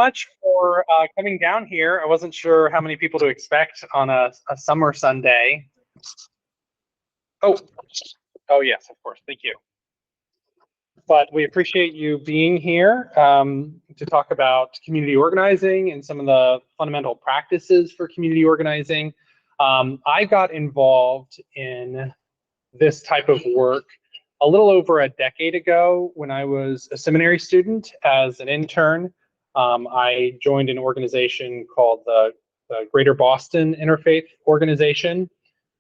Much for coming down here. I wasn't sure how many people to expect on a summer Sunday. Oh, yes, of course. Thank you. But we appreciate you being here to talk about community organizing and some of the fundamental practices for community organizing. I got involved in this type of work a little over a decade ago when I was a seminary student as an intern. I joined an organization called the Greater Boston Interfaith Organization,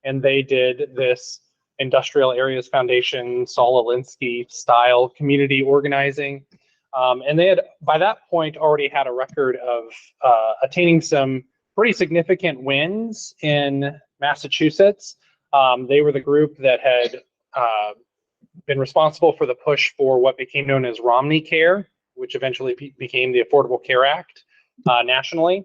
and they did this Industrial Areas Foundation, Saul Alinsky style community organizing. And they had, by that point, already had a record of attaining some pretty significant wins in Massachusetts. They were the group that had been responsible for the push for what became known as Romney Care, which eventually became the Affordable Care Act nationally.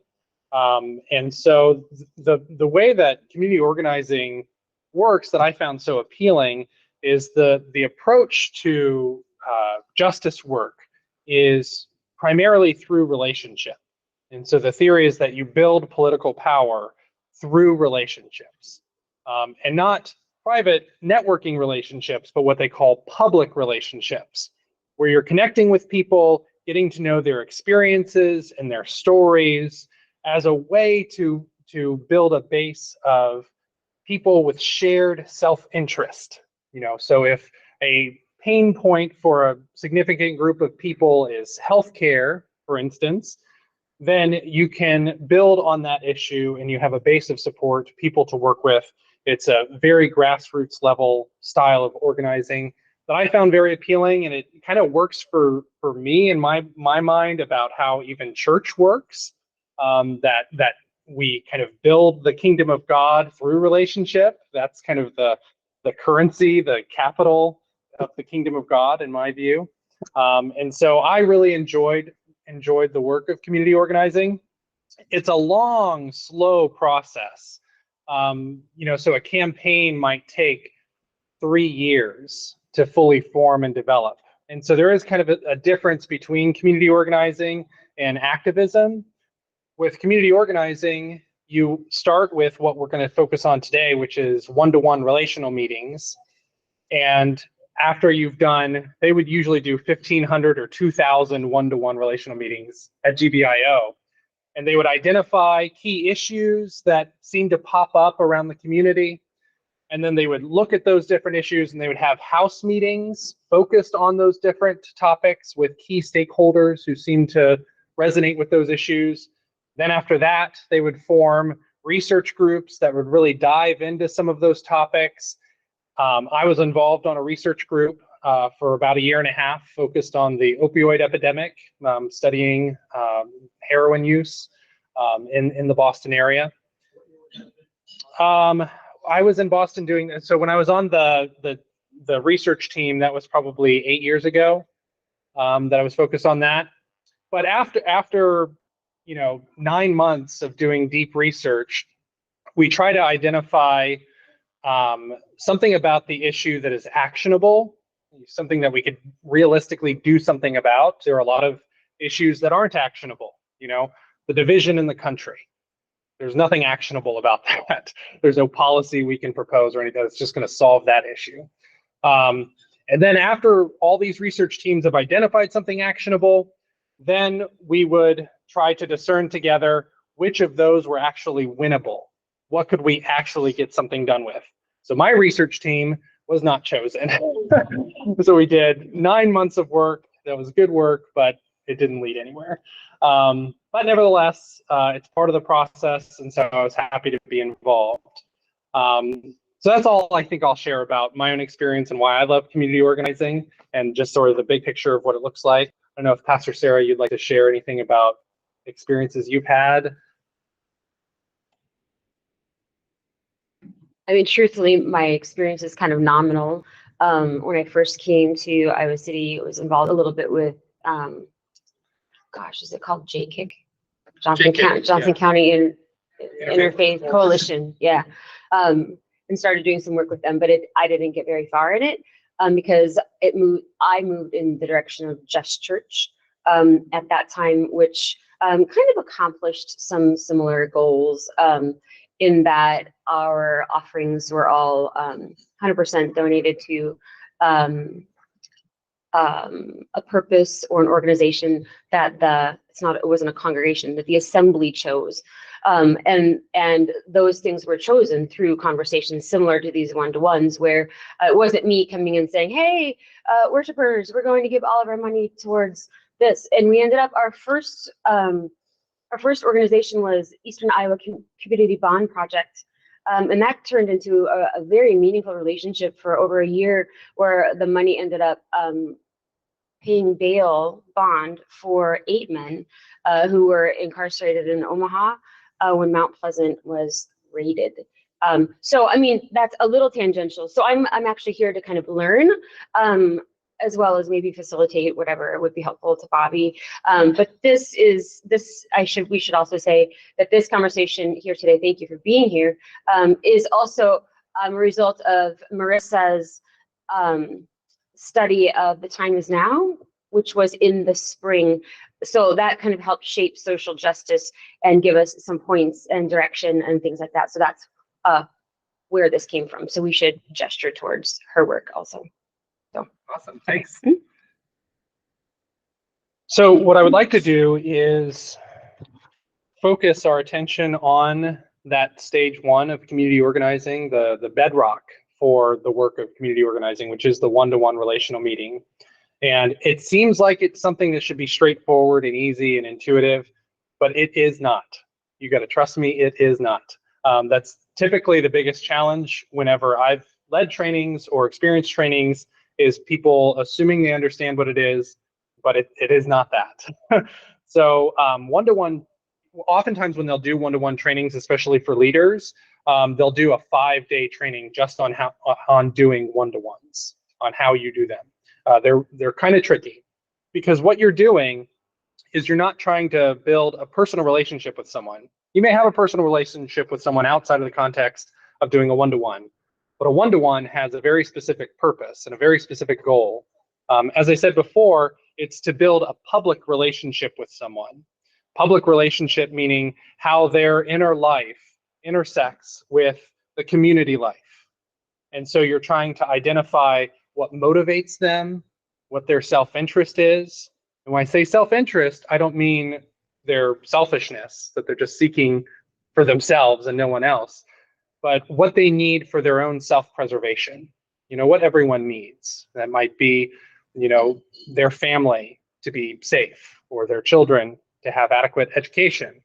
And so the way that community organizing works that I found so appealing is the approach to justice work is primarily through relationship. And so the theory is that you build political power through relationships, and not private networking relationships, but what they call public relationships, where you're connecting with people, getting to know their experiences and their stories as a way to build a base of people with shared self-interest. So if a pain point for a significant group of people is healthcare, for instance, then you can build on that issue and you have a base of support, people to work with. It's a very grassroots level style of organizing that I found very appealing, and it kind of works for me in my mind about how even church works, that we kind of build the kingdom of God through relationship. That's kind of the currency, the capital of the kingdom of God, in my view. And so I really enjoyed the work of community organizing. It's a long, slow process. So a campaign might take 3 years to fully form and develop. And so there is kind of a difference between community organizing and activism. With community organizing, you start with what we're going to focus on today, which is one-to-one relational meetings. And after you've done, they would usually do 1,500 or 2,000 one-to-one relational meetings at GBIO. And they would identify key issues that seem to pop up around the community. And then they would look at those different issues and they would have house meetings focused on those different topics with key stakeholders who seem to resonate with those issues. Then after that, they would form research groups that would really dive into some of those topics. I was involved on a research group for about 1.5 years, focused on the opioid epidemic, studying heroin use in the Boston area. I was in Boston doing this. So when I was on the research team, that was probably 8 years ago that I was focused on that. But after 9 months of doing deep research, we try to identify something about the issue that is actionable, something that we could realistically do something about. There are a lot of issues that aren't actionable. The division in the country. There's nothing actionable about that. There's no policy we can propose or anything that's just going to solve that issue. And then after all these research teams have identified something actionable, then we would try to discern together which of those were actually winnable. What could we actually get something done with? So my research team was not chosen. So we did 9 months of work. That was good work, but it didn't lead anywhere. But nevertheless, it's part of the process, and so I was happy to be involved. So that's all I think I'll share about my own experience and why I love community organizing, and just sort of the big picture of what it looks like. I don't know if Pastor Sarah, you'd like to share anything about experiences you've had. I mean, truthfully, my experience is kind of nominal. When I first came to Iowa City, I was involved a little bit with, is it called JKIC? Johnson County Interfaith Coalition, yeah. And started doing some work with them, but I didn't get very far in it because I moved in the direction of Just Church at that time, which kind of accomplished some similar goals in that our offerings were all 100% donated to a purpose or an organization that it wasn't a congregation, that the assembly chose. And those things were chosen through conversations similar to these one-to-ones, where it wasn't me coming and saying, hey, worshipers, we're going to give all of our money towards this. And we ended up, our first organization was Eastern Iowa Community Bond Project. And that turned into a very meaningful relationship for over a year, where the money ended up paying bail bond for 8 men who were incarcerated in Omaha when Mount Pleasant was raided. So, I mean, that's a little tangential. So I'm actually here to kind of learn, as well as maybe facilitate whatever would be helpful to Bobby. But we should also say that this conversation here today, thank you for being here, is also a result of Marissa's study of The Time Is Now, which was in the spring. So that kind of helped shape social justice and give us some points and direction and things like that. So that's where this came from. So we should gesture towards her work also. So. Awesome, thanks. So what I would like to do is focus our attention on that stage 1 of community organizing, the bedrock for the work of community organizing, which is the one-to-one relational meeting. And it seems like it's something that should be straightforward and easy and intuitive, but it is not. You got to trust me, it is not. That's typically the biggest challenge whenever I've led trainings or experienced trainings, is people assuming they understand what it is, but it is not that. So one-to-one, oftentimes when they'll do one-to-one trainings, especially for leaders, they'll do a 5-day training just on doing one-to-ones, on how you do them. They're kind of tricky, because what you're doing is you're not trying to build a personal relationship with someone. You may have a personal relationship with someone outside of the context of doing a one-to-one, but a one-to-one has a very specific purpose and a very specific goal. As I said before, it's to build a public relationship with someone. Public relationship meaning how their inner life intersects with the community life. And so you're trying to identify what motivates them, what their self-interest is. And when I say self-interest, I don't mean their selfishness, that they're just seeking for themselves and no one else, but what they need for their own self-preservation. You know, what everyone needs. That might be, you know, their family to be safe, or their children to have adequate education,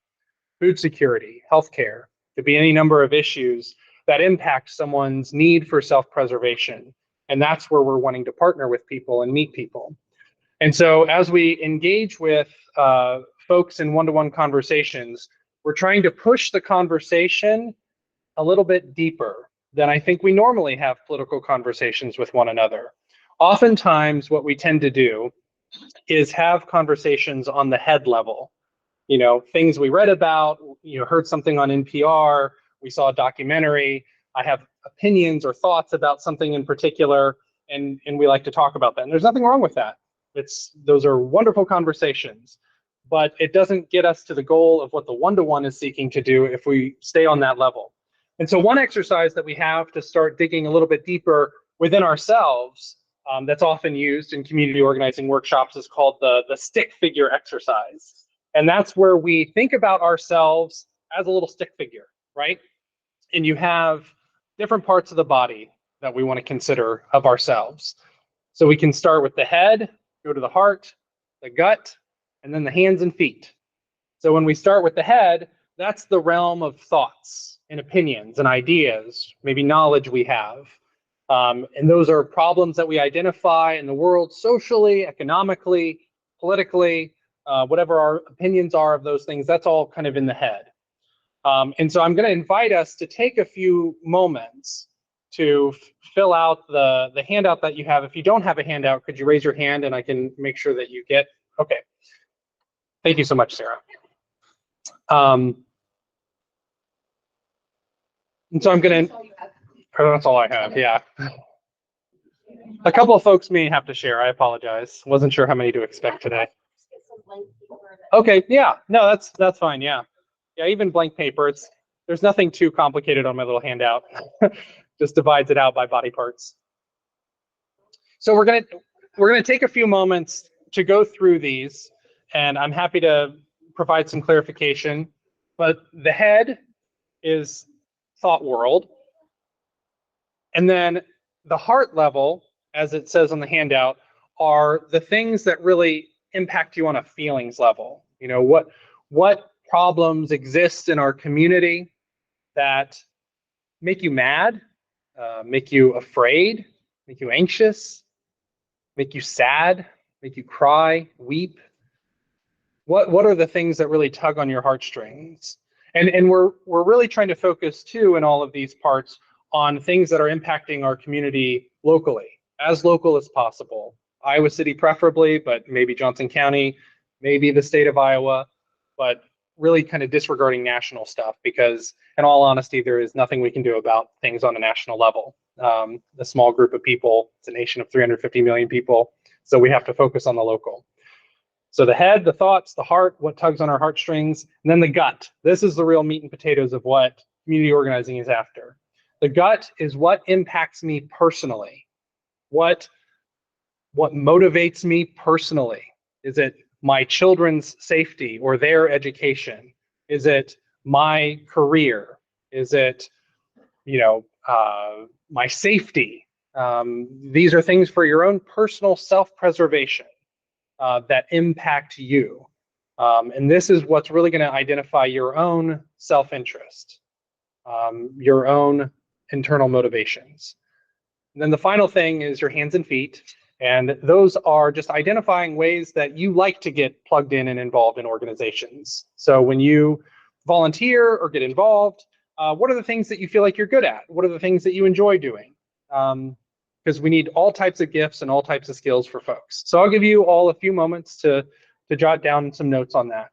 food security, healthcare. Could be any number of issues that impact someone's need for self-preservation. And that's where we're wanting to partner with people and meet people. And so as we engage with folks in one-to-one conversations, we're trying to push the conversation a little bit deeper than I think we normally have political conversations with one another. Oftentimes, what we tend to do is have conversations on the head level. You know, things we read about, you know, heard something on NPR, we saw a documentary, I have opinions or thoughts about something in particular, and we like to talk about that. And there's nothing wrong with that. Those are wonderful conversations, but it doesn't get us to the goal of what the one-to-one is seeking to do if we stay on that level. And so one exercise that we have to start digging a little bit deeper within ourselves, that's often used in community organizing workshops, is called the stick figure exercise. And that's where we think about ourselves as a little stick figure, right? And you have different parts of the body that we want to consider of ourselves. So we can start with the head, go to the heart, the gut, and then the hands and feet. So when we start with the head, that's the realm of thoughts and opinions and ideas, maybe knowledge we have. And those are problems that we identify in the world socially, economically, politically, whatever our opinions are of those things, that's all kind of in the head. And so I'm going to invite us to take a few moments to fill out the handout that you have. If you don't have a handout, could you raise your hand and I can make sure that you get, okay. Thank you so much, Sarah. And so I'm going to, that's all I have, yeah. A couple of folks may have to share, I apologize. Wasn't sure how many to expect today. Okay, yeah, no, that's fine. Yeah, yeah, even blank paper. There's nothing too complicated on my little handout. Just divides it out by body parts. So we're gonna take a few moments to go through these, and I'm happy to provide some clarification. But the head is thought world, and then the heart level, as it says on the handout, are the things that really impact you on a feelings level. You know, what problems exist in our community that make you mad, make you afraid, make you anxious, make you sad, make you cry, weep. What are the things that really tug on your heartstrings? And we're really trying to focus too in all of these parts on things that are impacting our community locally, as local as possible. Iowa City preferably, but maybe Johnson County, maybe the state of Iowa, but really kind of disregarding national stuff because in all honesty, there is nothing we can do about things on a national level. A small group of people, it's a nation of 350 million people, so we have to focus on the local. So the head, the thoughts, the heart, what tugs on our heartstrings, and then the gut. This is the real meat and potatoes of what community organizing is after. The gut is what impacts me personally. What motivates me personally? Is it my children's safety or their education? Is it my career? Is it, my safety? These are things for your own personal self-preservation. That impact you. And this is what's really going to identify your own self-interest, your own internal motivations. And then the final thing is your hands and feet. And those are just identifying ways that you like to get plugged in and involved in organizations. So when you volunteer or get involved, what are the things that you feel like you're good at? What are the things that you enjoy doing? Because we need all types of gifts and all types of skills for folks. So I'll give you all a few moments to jot down some notes on that.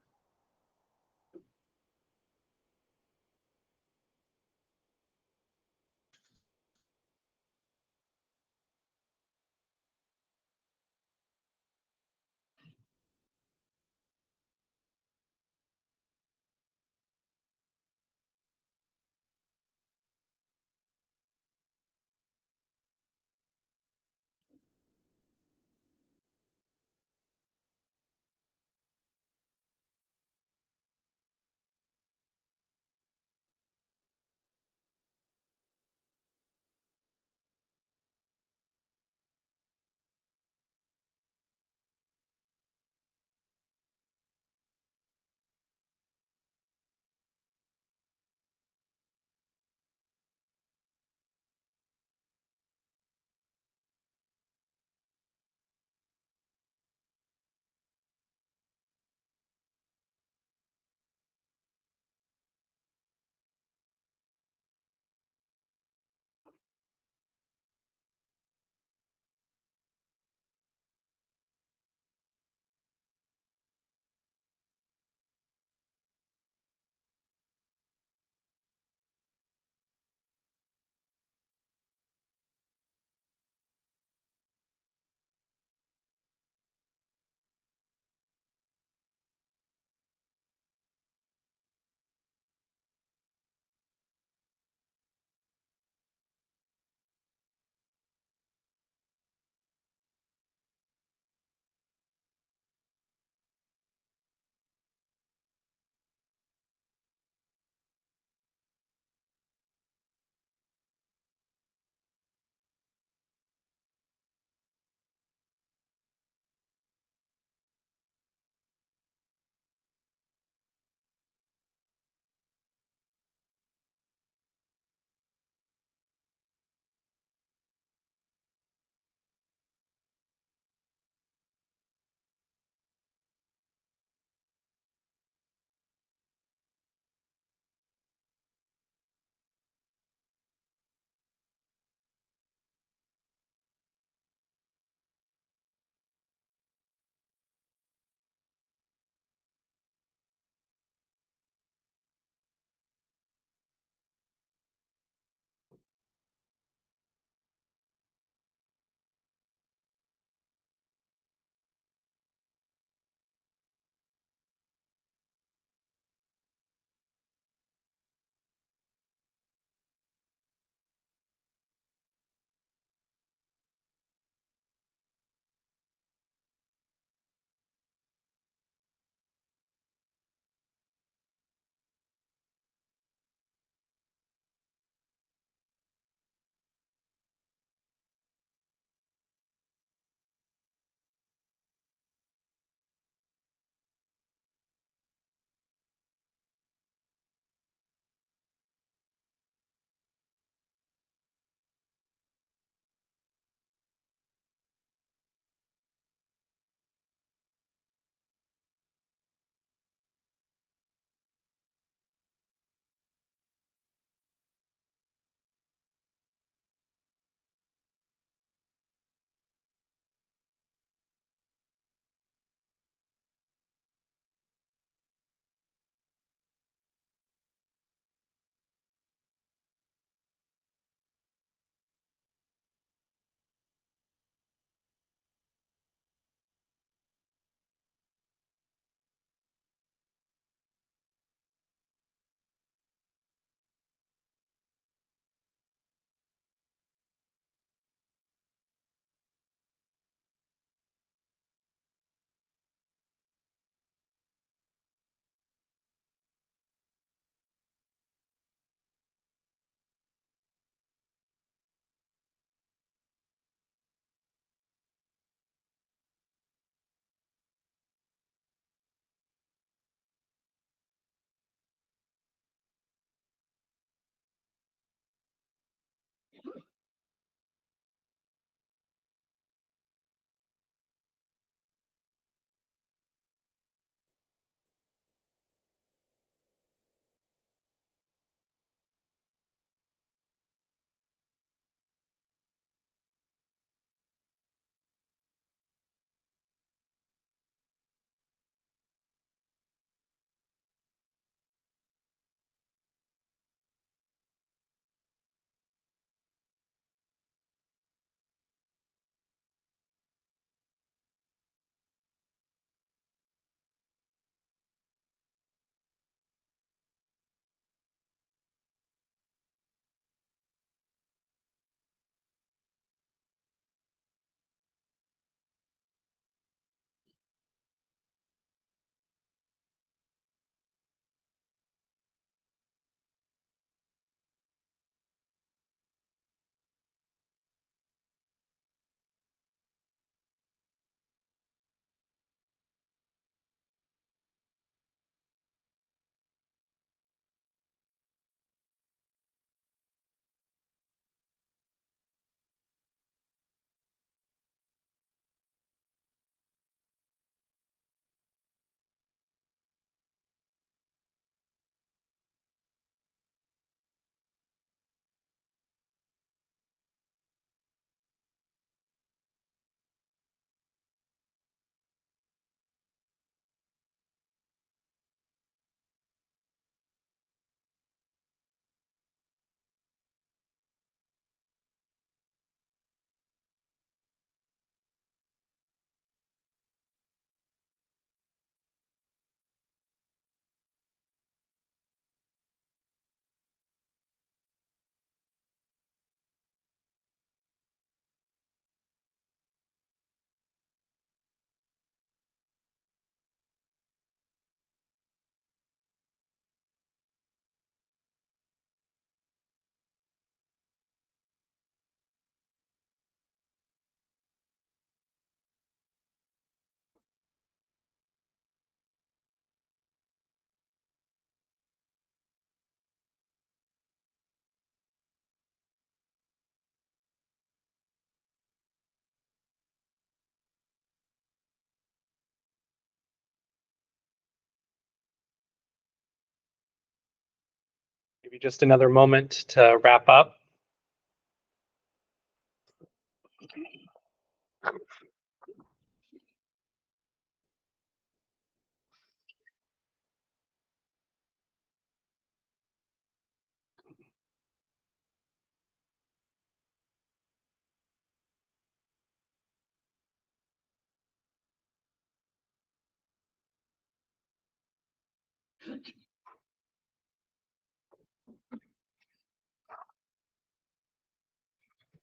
Maybe just another moment to wrap up.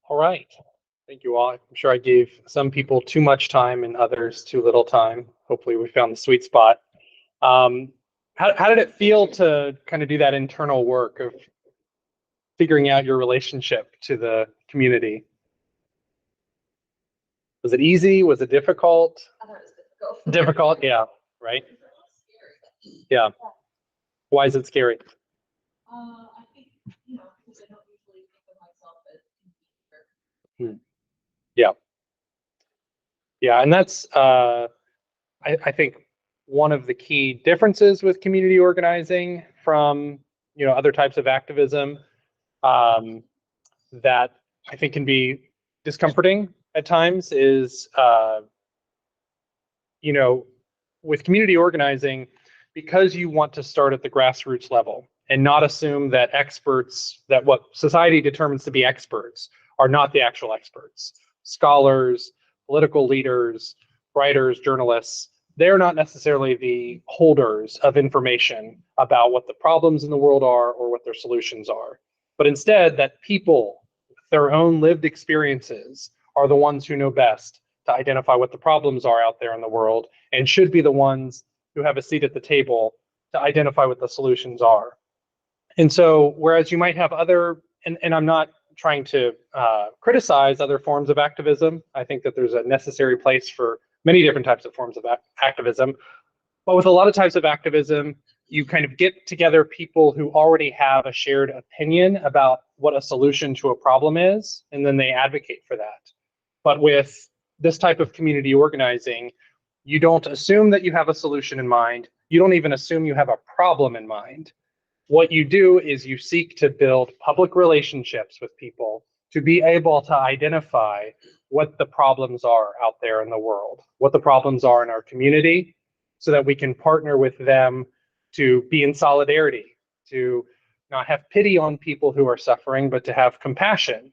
All right. Thank you all. I'm sure I gave some people too much time and others too little time. Hopefully we found the sweet spot. How did it feel to kind of do that internal work of figuring out your relationship to the community? Was it easy? Was it difficult? I thought it was difficult. Difficult, yeah, right? Yeah. Why is it scary? I think, because I don't usually think of myself as a computer. Yeah. Yeah, and that's I think one of the key differences with community organizing from other types of activism that I think can be discomforting at times is with community organizing, because you want to start at the grassroots level and not assume that that what society determines to be experts are not the actual experts. Scholars, political leaders, writers, journalists, they're not necessarily the holders of information about what the problems in the world are or what their solutions are. But instead, that people, their own lived experiences, are the ones who know best to identify what the problems are out there in the world and should be the ones who have a seat at the table to identify what the solutions are. And so, whereas you might have other, and I'm not trying to criticize other forms of activism. I think that there's a necessary place for many different types of forms of activism. But with a lot of types of activism, you kind of get together people who already have a shared opinion about what a solution to a problem is, and then they advocate for that. But with this type of community organizing, you don't assume that you have a solution in mind. You don't even assume you have a problem in mind. What you do is you seek to build public relationships with people to be able to identify what the problems are out there in the world, what the problems are in our community, so that we can partner with them to be in solidarity, to not have pity on people who are suffering, but to have compassion,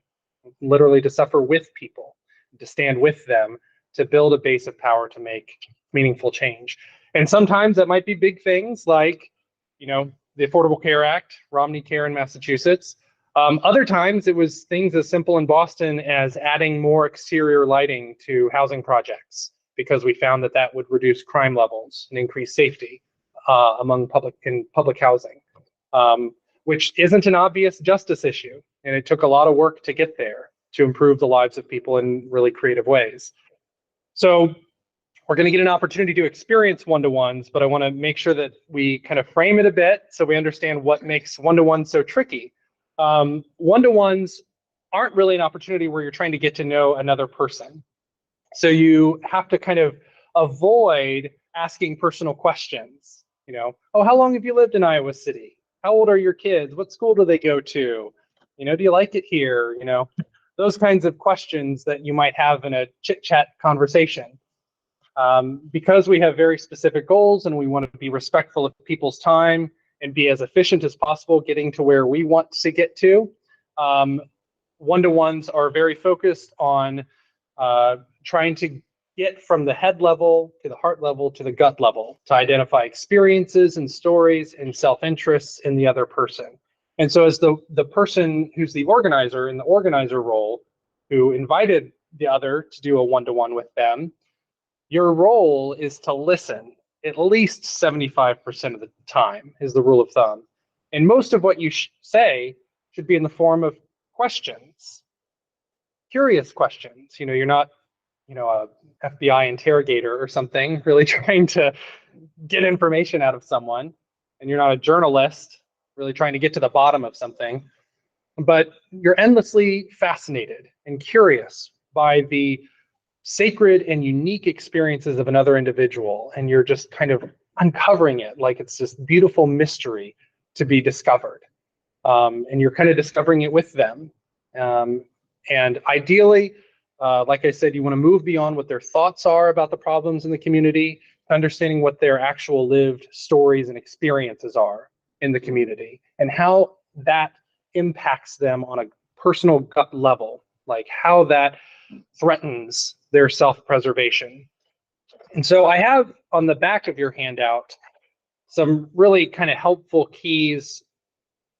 literally to suffer with people, to stand with them, to build a base of power to make meaningful change. And sometimes that might be big things like, the Affordable Care Act, Romney Care in Massachusetts. Other times it was things as simple in Boston as adding more exterior lighting to housing projects, because we found that that would reduce crime levels and increase safety among public housing, which isn't an obvious justice issue. And it took a lot of work to get there, to improve the lives of people in really creative ways. So we're going to get an opportunity to experience one-to-ones, but I want to make sure that we kind of frame it a bit so we understand what makes one-to-one so tricky. One-to-ones aren't really an opportunity where you're trying to get to know another person. So you have to kind of avoid asking personal questions. Oh, how long have you lived in Iowa City? How old are your kids? What school do they go to? Do you like it here? Those kinds of questions that you might have in a chit-chat conversation. Because we have very specific goals and we want to be respectful of people's time and be as efficient as possible getting to where we want to get to, one-to-ones are very focused on trying to get from the head level to the heart level to the gut level to identify experiences and stories and self-interests in the other person. And so as the person who's the organizer in the organizer role, who invited the other to do a one-to-one with them, your role is to listen at least 75% of the time, is the rule of thumb. And most of what you say should be in the form of questions, curious questions. You're not, a FBI interrogator or something, really trying to get information out of someone. And you're not a journalist, really trying to get to the bottom of something. But you're endlessly fascinated and curious by the sacred and unique experiences of another individual, and you're just kind of uncovering it like it's this beautiful mystery to be discovered. and you're kind of discovering it with them. And ideally, like I said, you want to move beyond what their thoughts are about the problems in the community, understanding what their actual lived stories and experiences are in the community, and how that impacts them on a personal gut level, like how that threatens their self-preservation. And so I have on the back of your handout some really kind of helpful keys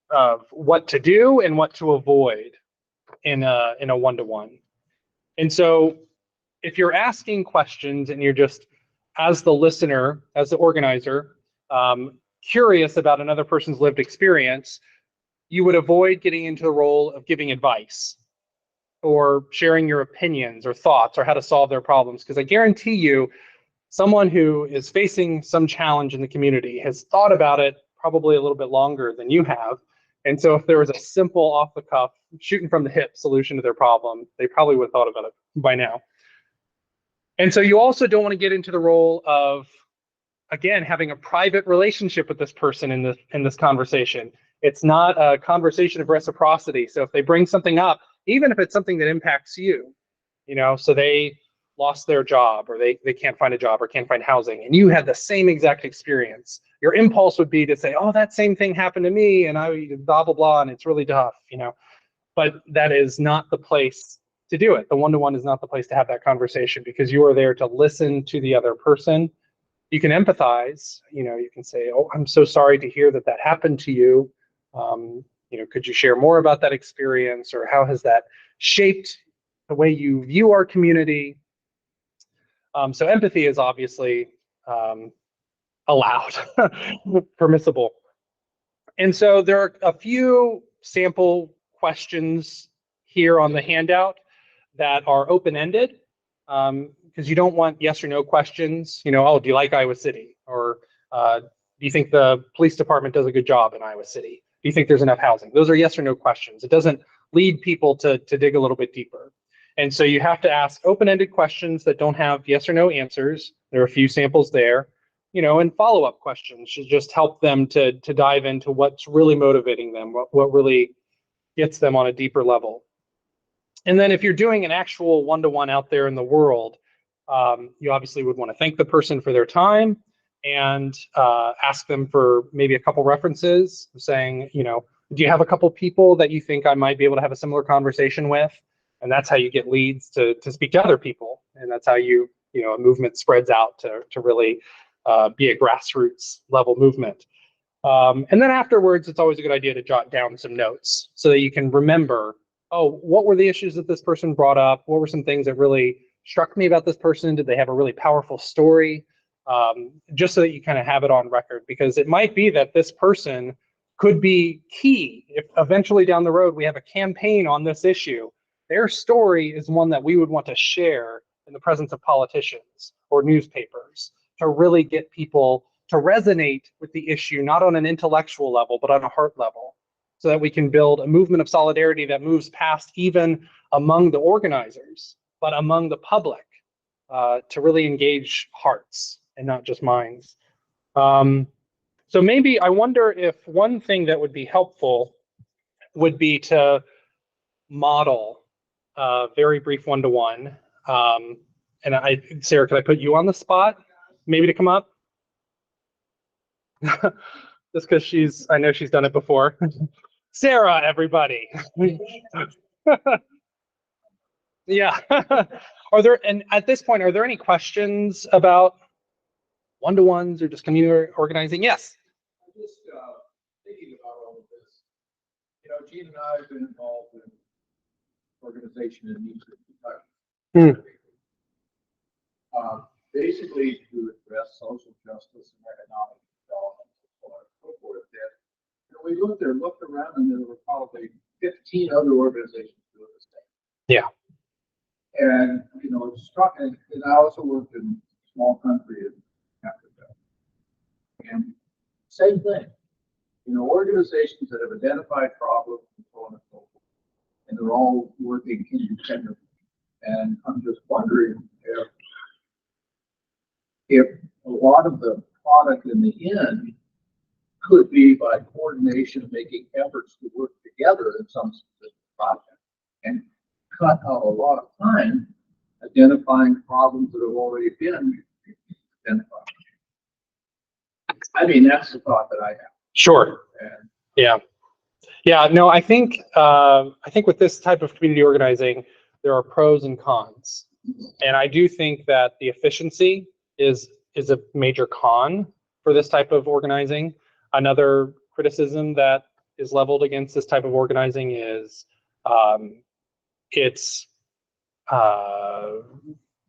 of what to do and what to avoid in a one-to-one. And so if you're asking questions and you're just, as the listener, as the organizer, curious about another person's lived experience, you would avoid getting into the role of giving advice or sharing your opinions or thoughts or how to solve their problems. Because I guarantee you, someone who is facing some challenge in the community has thought about it probably a little bit longer than you have. And so if there was a simple off-the-cuff, shooting from the hip solution to their problem, they probably would have thought about it by now. And so you also don't want to get into the role of, again, having a private relationship with this person in this conversation. It's not a conversation of reciprocity. So if they bring something up, even if it's something that impacts you, so they lost their job, or they can't find a job, or can't find housing, and you had the same exact experience, your impulse would be to say, oh, that same thing happened to me, and I blah, blah, blah, and it's really tough, But that is not the place to do it. The one-to-one is not the place to have that conversation, because you are there to listen to the other person. You can empathize, you can say, oh, I'm so sorry to hear that happened to you. Could you share more about that experience, or how has that shaped the way you view our community? So empathy is obviously allowed, permissible. And so there are a few sample questions here on the handout that are open-ended, because you don't want yes or no questions. Oh, do you like Iowa City? Or do you think the police department does a good job in Iowa City? Do you think there's enough housing? Those are yes or no questions. It doesn't lead people to dig a little bit deeper. And so you have to ask open-ended questions that don't have yes or no answers. There are a few samples there, and follow-up questions should just help them to dive into what's really motivating them, what really gets them on a deeper level. And then if you're doing an actual one-to-one out there in the world, you obviously would want to thank the person for their time and ask them for maybe a couple references, saying, do you have a couple people that you think I might be able to have a similar conversation with? And that's how you get leads to speak to other people. And that's how a movement spreads out to really be a grassroots level movement. And then afterwards, it's always a good idea to jot down some notes so that you can remember, oh, what were the issues that this person brought up? What were some things that really struck me about this person? Did they have a really powerful story? Just so that you kind of have it on record, because it might be that this person could be key. If eventually down the road we have a campaign on this issue, their story is one that we would want to share in the presence of politicians or newspapers to really get people to resonate with the issue, not on an intellectual level, but on a heart level, so that we can build a movement of solidarity that moves past even among the organizers, but among the public, to really engage hearts and not just minds. So maybe I wonder if one thing that would be helpful would be to model a very brief one-to-one. And Sarah, could I put you on the spot, maybe to come up? Just because I know she's done it before. Sarah, everybody. Yeah. And at this point, are there any questions about one-to-ones or just community organizing? Yes. I'm just thinking about all of this. Gene and I have been involved in organization in Eastern Kentucky. Basically to address social justice and economic development, so forth. We looked around, and there were probably 15 other organizations doing the same. Yeah. And it struck, and I also worked in a small country in Africa. And same thing. Organizations that have identified problems and so on and so forth, and they're all working independently. And I'm just wondering if a lot of the product in the end could be by coordination, making efforts to work together in some specific project, and cut out a lot of time identifying problems that have already been identified. I mean, that's the thought that I have. Sure. And Yeah. Yeah. No, I think with this type of community organizing, there are pros and cons. And I do think that the efficiency is a major con for this type of organizing. Another criticism that is leveled against this type of organizing is its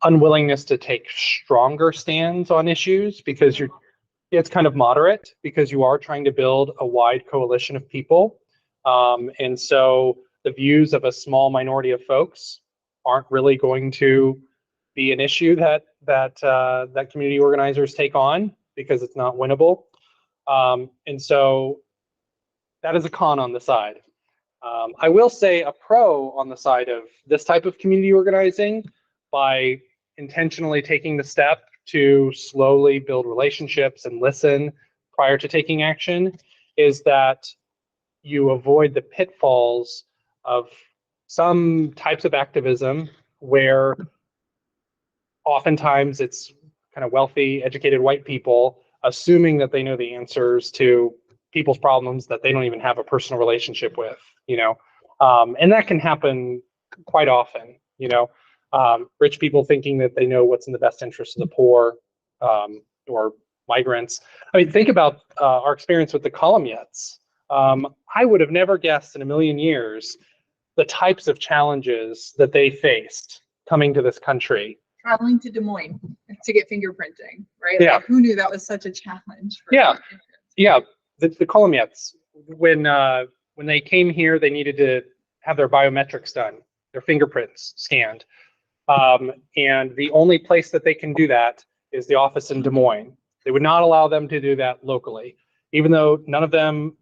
unwillingness to take stronger stands on issues, because it's kind of moderate, because you are trying to build a wide coalition of people. And so the views of a small minority of folks aren't really going to be an issue that community organizers take on, because it's not winnable. And so that is a con on the side. I will say a pro on the side of this type of community organizing, by intentionally taking the step to slowly build relationships and listen prior to taking action, is that you avoid the pitfalls of some types of activism where oftentimes it's kind of wealthy, educated white people assuming that they know the answers to people's problems that they don't even have a personal relationship with, and that can happen quite often, rich people thinking that they know what's in the best interest of the poor, or migrants. I mean, think about our experience with the Columniettes. I would have never guessed in a million years the types of challenges that they faced coming to this country. Traveling to Des Moines to get fingerprinting, right? Yeah. Like, who knew that was such a challenge? Yeah. Yeah, the Columniettes, when they came here, they needed to have their biometrics done, their fingerprints scanned. And the only place that they can do that is the office in Des Moines. They would not allow them to do that locally, even though none of them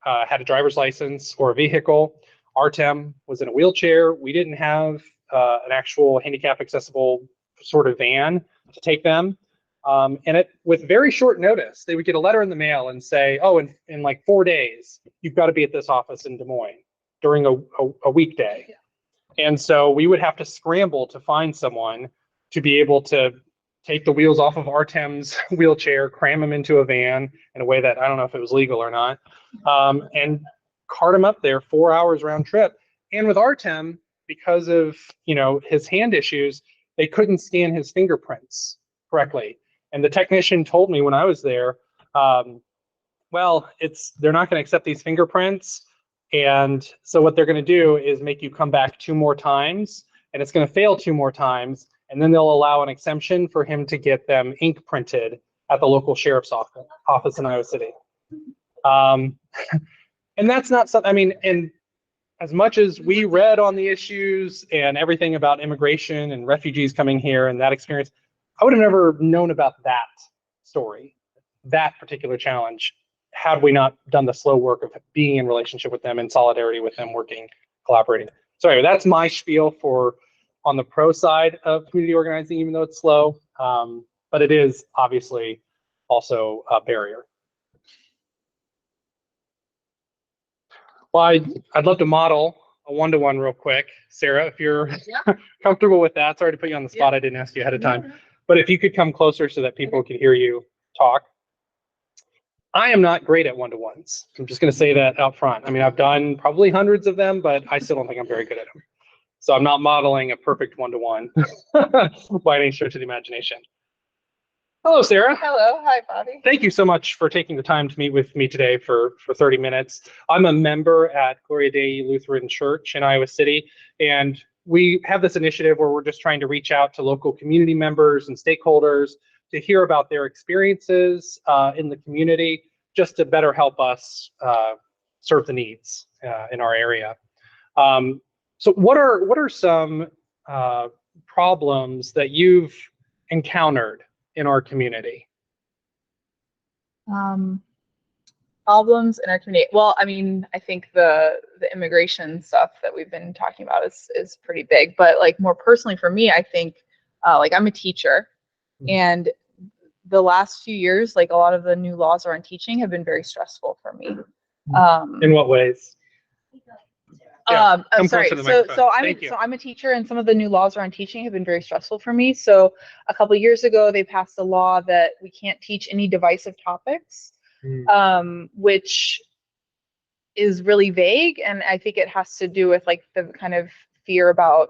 had a driver's license or a vehicle. Artem was in a wheelchair. We didn't have an actual handicap accessible sort of van to take them. And with very short notice, they would get a letter in the mail and say, oh, in like 4 days, you've got to be at this office in Des Moines during a weekday. Yeah. And so we would have to scramble to find someone to be able to take the wheels off of Artem's wheelchair, cram him into a van in a way that I don't know if it was legal or not, and cart him up there 4 hours round trip. And with Artem, because of his hand issues, they couldn't scan his fingerprints correctly. And the technician told me when I was there, well, they're not going to accept these fingerprints. And so what they're going to do is make you come back 2 more times, and it's going to fail 2 more times. And then they'll allow an exemption for him to get them ink printed at the local sheriff's office in Iowa City. And that's not something, I mean, and as much as we read on the issues and everything about immigration and refugees coming here and that experience, I would have never known about that story, that particular challenge, had we not done the slow work of being in relationship with them, in solidarity with them, working, collaborating. So anyway, that's my spiel on the pro side of community organizing, even though it's slow, but it is obviously also a barrier. Well, I'd love to model a one-to-one real quick. Sarah, if you're comfortable with that. Sorry to put you on the spot. I didn't ask you ahead of time. But if you could come closer so that people could hear you talk. I am not great at one-to-ones. I'm just going to say that out front. I mean, I've done probably hundreds of them, but I still don't think I'm very good at them. So I'm not modeling a perfect one-to-one by any stretch of the imagination. Hello, Sarah. Hello. Hi, Bobby. Thank you so much for taking the time to meet with me today for 30 minutes. I'm a member at Gloria Lutheran Church in Iowa City, and we have this initiative where we're just trying to reach out to local community members and stakeholders to hear about their experiences in the community, just to better help us serve the needs in our area. So what are some problems that you've encountered in our community? Problems in our community. Well, I mean, I think the immigration stuff that we've been talking about is pretty big. But like more personally for me, I think like I'm a teacher, and the last few years, like a lot of the new laws around teaching have been very stressful for me. In what ways? Yeah, I'm come sorry. closer to the microphone. So Thank you. I'm a teacher, and some of the new laws around teaching have been very stressful for me. So a couple of years ago, they passed a law that we can't teach any divisive topics, which is really vague, and I think it has to do with like the kind of fear about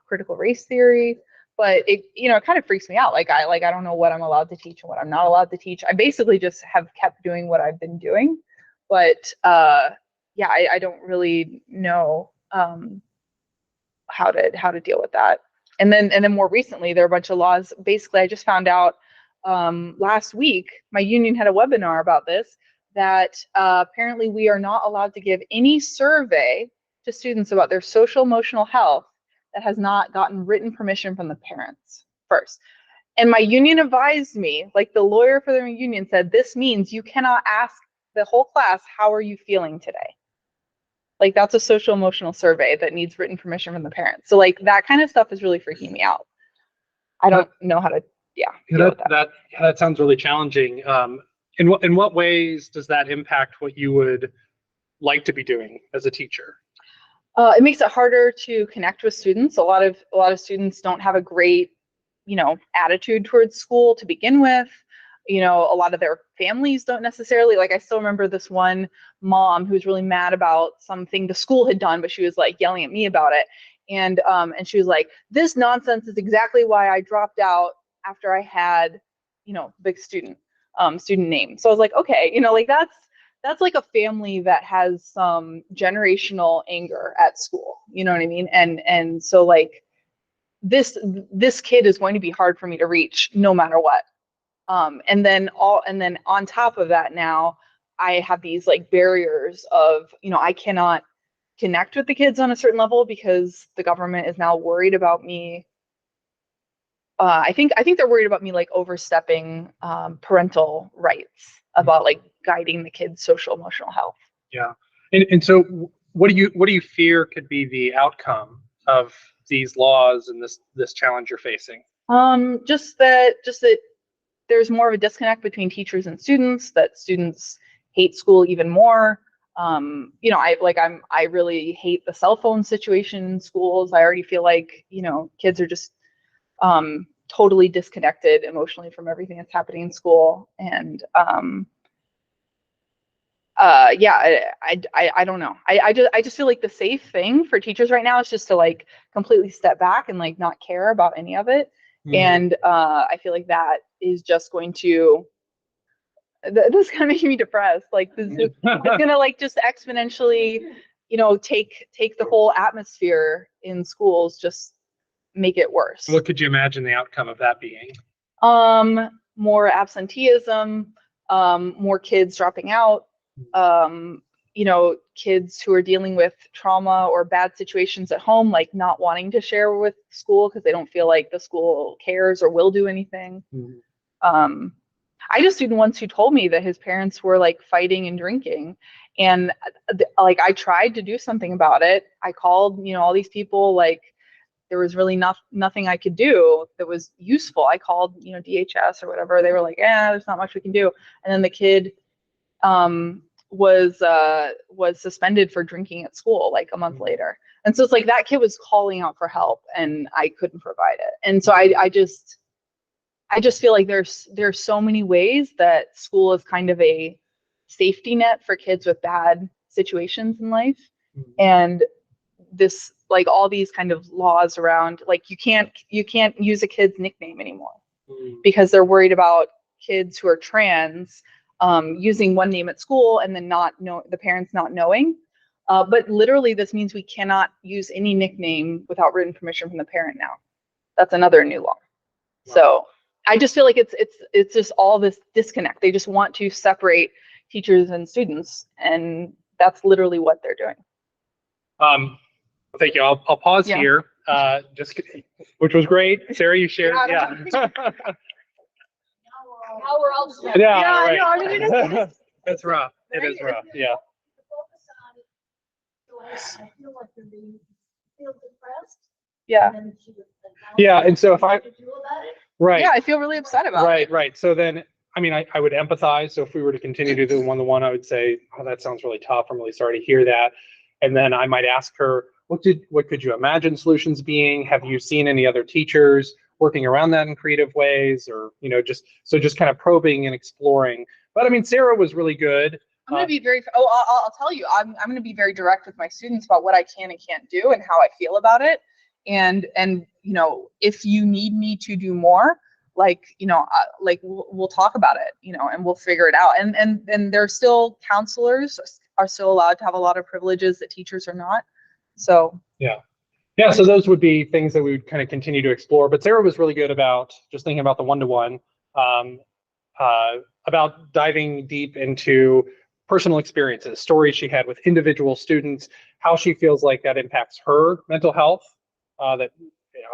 critical race theory. But it, you know, it kind of freaks me out. I don't know what I'm allowed to teach and what I'm not allowed to teach. I basically just have kept doing what I've been doing, but yeah, I don't really know how to deal with that. And then more recently, there are a bunch of laws. Basically, I just found out last week, my union had a webinar about this, that apparently we are not allowed to give any survey to students about their social emotional health that has not gotten written permission from the parents first. And my union advised me, like the lawyer for the union said, this means you cannot ask the whole class, how are you feeling today? Like that's a social emotional survey that needs written permission from the parents. So like that kind of stuff is really freaking me out. I don't know how to, deal with that. That sounds really challenging. In what ways does that impact what you would like to be doing as a teacher? It makes it harder to connect with students. A lot of students don't have a great, attitude towards school to begin with. A lot of their families don't necessarily, like I still remember this one mom who was really mad about something the school had done, but she was like yelling at me about it. And she was like, this nonsense is exactly why I dropped out after I had, big student name. So I was like, okay, like that's like a family that has some generational anger at school. You know what I mean? And so like this kid is going to be hard for me to reach no matter what. And then on top of that, now I have these like barriers of, I cannot connect with the kids on a certain level because the government is now worried about me. I think they're worried about me like overstepping parental rights about like guiding the kids' social emotional health. Yeah. And so what do you fear could be the outcome of these laws and this challenge you're facing? Just that there's more of a disconnect between teachers and students, that students hate school even more. I really hate the cell phone situation in schools. I already feel like, kids are just totally disconnected emotionally from everything that's happening in school. And I don't know. I just feel like the safe thing for teachers right now is just to like completely step back and like not care about any of it. And I feel like that is just going to, this is kind of making me depressed. Like this is gonna like just exponentially, take the whole atmosphere in schools, just make it worse. What could you imagine the outcome of that being? More absenteeism, more kids dropping out, kids who are dealing with trauma or bad situations at home, like not wanting to share with school because they don't feel like the school cares or will do anything. I had a student once who told me that his parents were like fighting and drinking, and like I tried to do something about it. I called, all these people, like there was really nothing I could do that was useful. I called, DHS or whatever. They were like, there's not much we can do. And then the kid was suspended for drinking at school like a month later. And so it's like that kid was calling out for help and I couldn't provide it. And so I just feel like there's so many ways that school is kind of a safety net for kids with bad situations in life. And this, like all these kind of laws around, like you can't use a kid's nickname anymore because they're worried about kids who are trans using one name at school and then the parents not knowing. But literally this means we cannot use any nickname without written permission from the parent now. That's another new law. Wow. So I just feel like it's just all this disconnect. They just want to separate teachers and students, and that's literally what they're doing. Thank you. I'll pause here. Which was great. Sarah, you shared. Yeah. Now we're all set. Yeah, right. No, I mean, It's rough. It is rough. Yeah. I feel like they're being depressed. Yeah. Yeah, and so if I Right. Yeah, I feel really upset about Right, it. right. So then, I mean, I would empathize. So if we were to continue to do the one-to-one, I would say, oh, that sounds really tough. I'm really sorry to hear that. And then I might ask her, what could you imagine solutions being? Have you seen any other teachers working around that in creative ways? Or, just kind of probing and exploring. But I mean, Sarah was really good. I'm going to be very, I'll tell you, I'm going to be very direct with my students about what I can and can't do and how I feel about it. And, if you need me to do more, like we'll talk about it, and we'll figure it out. And there's still counselors are still allowed to have a lot of privileges that teachers are not. So Yeah, so those would be things that we would kind of continue to explore. But Sarah was really good about just thinking about the one-to-one, about diving deep into personal experiences, stories she had with individual students, how she feels like that impacts her mental health. That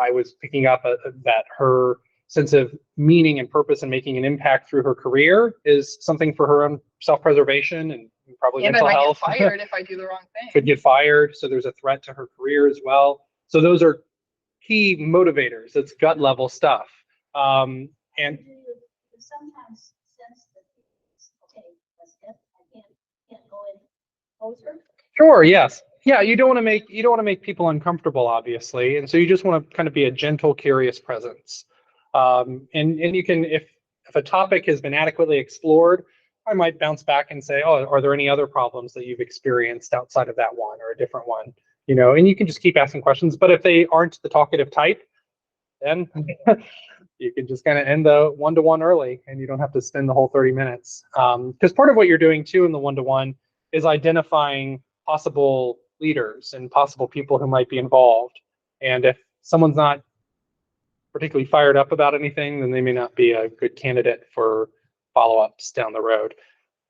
I was picking up that her sense of meaning and purpose and making an impact through her career is something for her own self-preservation and probably and I mental might health. get fired if I do the wrong thing. Could get fired, so there's a threat to her career as well. So those are key motivators. It's gut level stuff. And Sometimes sense that it's okay, that's it, I can't go any closer. sure, yes. Yeah, you don't want to make people uncomfortable, obviously, and so you just want to kind of be a gentle, curious presence. And you can, if a topic has been adequately explored, I might bounce back and say, oh, are there any other problems that you've experienced outside of that one or a different one? And you can just keep asking questions. But if they aren't the talkative type, then you can just kind of end the one-to-one early, and you don't have to spend the whole 30 minutes. Because part of what you're doing too in the one-to-one is identifying possible leaders and possible people who might be involved. And if someone's not particularly fired up about anything, then they may not be a good candidate for follow-ups down the road.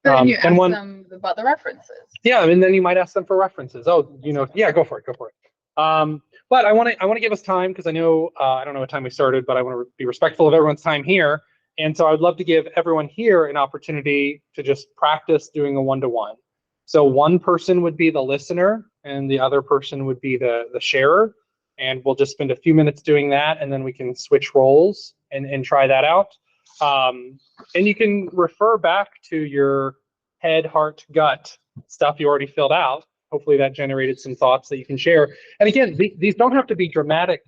Then you ask them about the references. Yeah, and then you might ask them for references. Oh, yeah, go for it. But I want to give us time, because I know I don't know what time we started, but I want to be respectful of everyone's time here. And so I'd love to give everyone here an opportunity to just practice doing a one-to-one. So one person would be the listener, and the other person would be the sharer. And we'll just spend a few minutes doing that, and then we can switch roles and try that out. And you can refer back to your head, heart, gut stuff you already filled out. Hopefully that generated some thoughts that you can share. And again, these don't have to be dramatic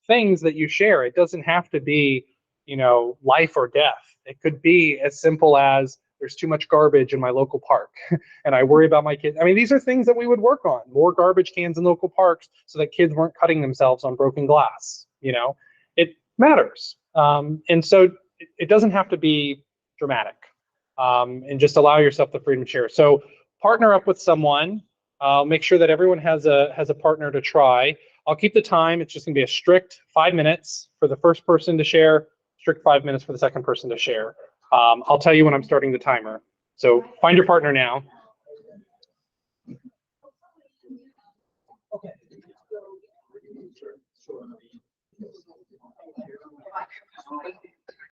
things that you share. It doesn't have to be, life or death. It could be as simple as, there's too much garbage in my local park and I worry about my kids. I mean, these are things that we would work on. More garbage cans in local parks so that kids weren't cutting themselves on broken glass. It matters. And so it doesn't have to be dramatic. And just allow yourself the freedom to share. So partner up with someone. Make sure that everyone has a partner to try. I'll keep the time. It's just gonna be a strict 5 minutes for the first person to share, strict 5 minutes for the second person to share. I'll tell you when I'm starting the timer. So find your partner now. Okay.